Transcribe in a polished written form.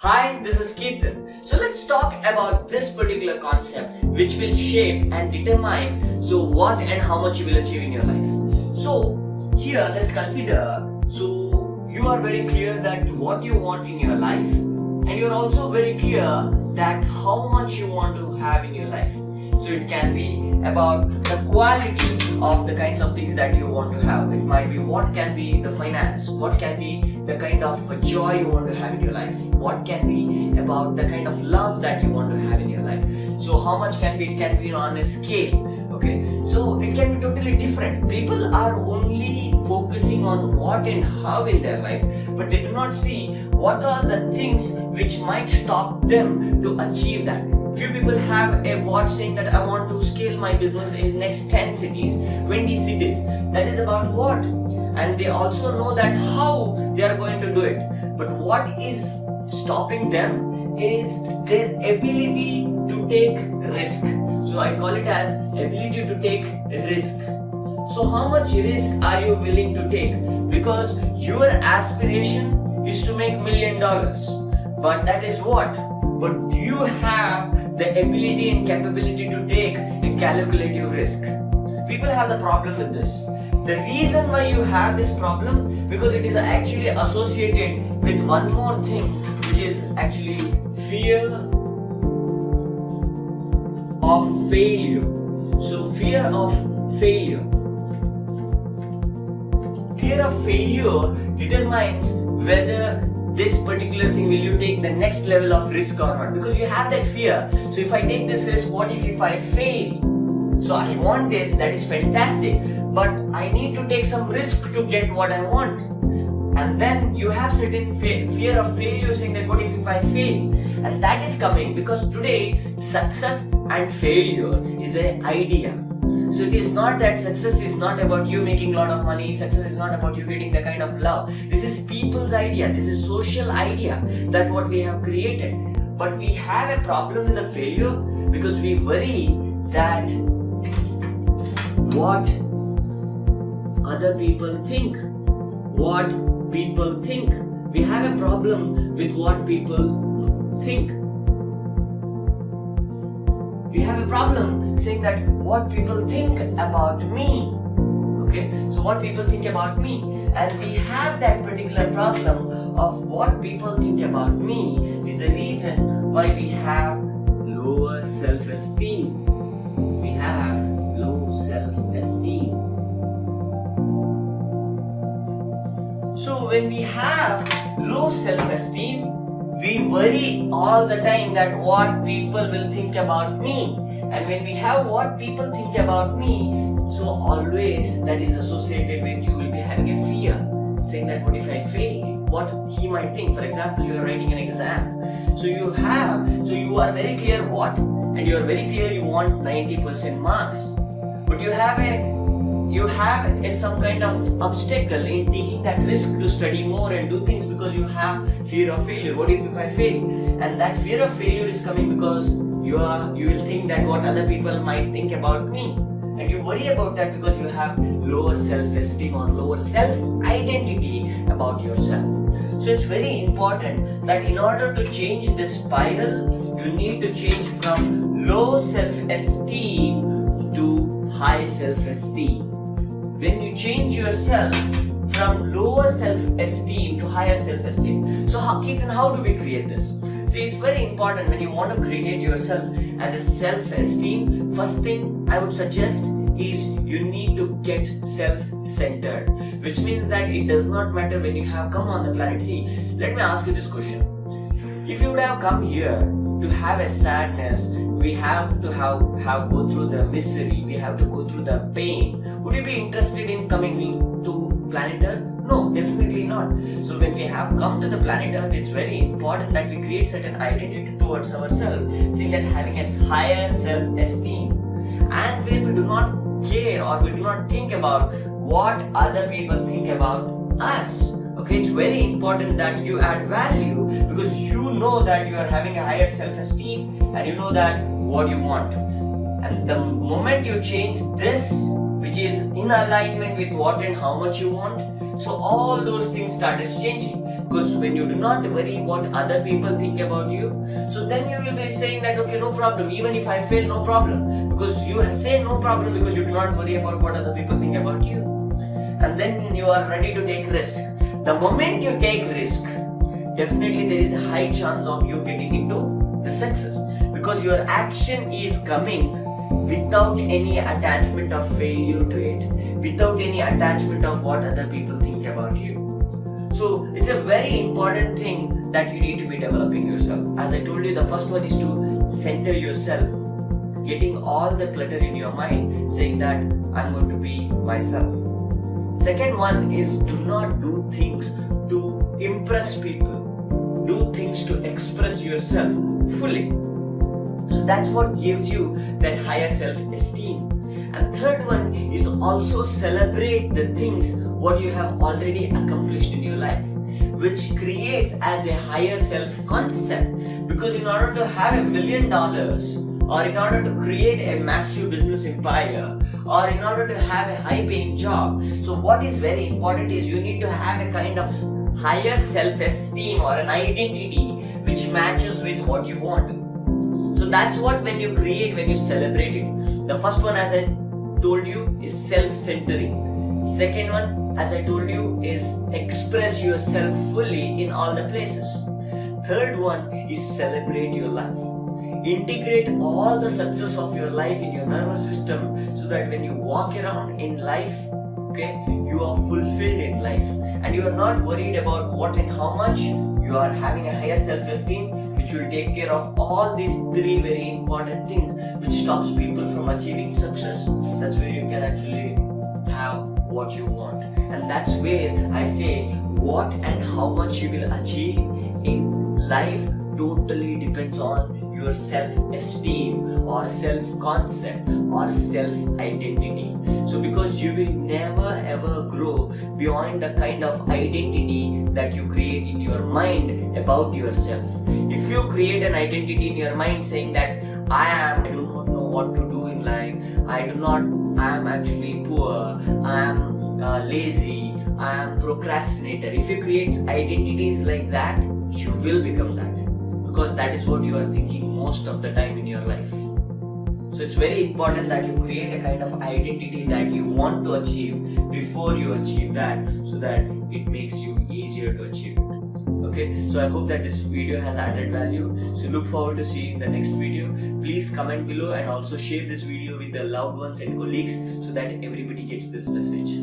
Hi, this is Keerthan. So let's talk about this particular concept which will shape and determine what and how much you will achieve in your life. So here let's consider, you are very clear that what you want in your life, and you're also very clear that how much you want to have in your life. So it can be about the quality of the kinds of things that you want to have. It might be what can be the finance, what can be the kind of joy you want to have in your life, what can be about the kind of love that you want to have in your life. So how much can be, it can be on a scale. Okay, so it can be totally different. People are only focusing on what and how in their life, but they do not see what are the things which might stop them to achieve that. Few people have a watch saying that I want to scale my business in next 10 cities, 20 cities. That is about what? And they also know that how they are going to do it. But what is stopping them is their ability to take risk. So I call it as ability to take risk. So how much risk are you willing to take? Because your aspiration is to make $1 million. But that is what? But do you have the ability and capability to take a calculative risk? People have the problem with this. The reason why you have this problem, because it is actually associated with one more thing, which is actually fear of failure. So fear of failure. Fear of failure determines whether this particular thing will you take the next level of risk or not, because you have that fear. So if I take this risk, what if I fail? So I want this, that is fantastic, but I need to take some risk to get what I want. And then you have certain fear of failure, saying that what if I fail? And that is coming because today success and failure is an idea. So it is not that success is not about you making a lot of money, success is not about you getting the kind of love. This is people's idea, this is social idea that what we have created. But we have a problem with the failure because we worry that what other people think. What people think. We have a problem with what people think. We have a problem saying that what people think about me. Okay, so what people think about me, and we have that particular problem of what people think about me is the reason why we have lower self-esteem. We have low self-esteem. So when we have low self-esteem, we worry all the time that what people will think about me. And when we have what people think about me, so always that is associated with you will be having a fear, saying that what if I fail? What he might think. For example, you are writing an exam. So you are very clear what, and you are very clear you want 90% marks. But you have some kind of obstacle in taking that risk to study more and do things because you have fear of failure. What if I fail? And that fear of failure is coming because you will think that what other people might think about me, and you worry about that because you have lower self-esteem or lower self-identity about yourself. So it's very important that in order to change this spiral, you need to change from low self-esteem to high self-esteem. When you change yourself from lower self-esteem to higher self-esteem. So Keerthan, how do we create this? See, it's very important when you want to create yourself as a self-esteem. First thing I would suggest is you need to get self-centered, which means that it does not matter when you have come on the planet. See, let me ask you this question. If you would have come here to have a sadness, we have to go through the misery, we have to go through the pain. Would you be interested in coming to planet Earth? No, definitely not. So when we have come to the planet Earth, it's very important that we create certain identity towards ourselves, saying that having a higher self-esteem, and where we do not care or we do not think about what other people think about us. Okay, it's very important that you add value because you know that you are having a higher self-esteem and you know that what you want. And the moment you change this, which is in alignment with what and how much you want, so all those things started changing. Because when you do not worry what other people think about you, so then you will be saying that okay, no problem, even if I fail, no problem, because you say no problem because you do not worry about what other people think about you. And then you are ready to take risk. The moment you take risk, definitely there is a high chance of you getting into the success, because your action is coming without any attachment of failure to it, without any attachment of what other people think about you. So it's a very important thing that you need to be developing yourself. As I told you, the first one is to center yourself, getting all the clutter in your mind, saying that I'm going to be myself. Second one is do not do things to impress people. Do things to express yourself fully. So that's what gives you that higher self-esteem. And third one is also celebrate the things what you have already accomplished in your life, which creates as a higher self-concept. Because in order to have $1 million, or in order to create a massive business empire, or in order to have a high-paying job, so what is very important is you need to have a kind of higher self-esteem or an identity which matches with what you want. So that's what when you create, when you celebrate it. The first one, as I told you, is self-centering. Second one, as I told you, is express yourself fully in all the places. Third one is celebrate your life. Integrate all the success of your life in your nervous system, so that when you walk around in life, okay, you are fulfilled in life and you are not worried about what and how much. You are having a higher self-esteem, which will take care of all these three very important things which stops people from achieving success. That's where you can actually have what you want. And that's where I say what and how much you will achieve in life totally depends on your self-esteem or self-concept or self-identity. So because you will never ever grow beyond the kind of identity that you create in your mind about yourself. If you create an identity in your mind saying that I do not know what to do in life, I am actually poor, I am lazy, I am procrastinator. If you create identities like that, you will become that, because that is what you are thinking most of the time in your life. So it's very important that you create a kind of identity that you want to achieve before you achieve that, so that it makes you easier to achieve it. Okay, so I hope that this video has added value. So look forward to seeing the next video. Please comment below and also share this video with the loved ones and colleagues, so that everybody gets this message.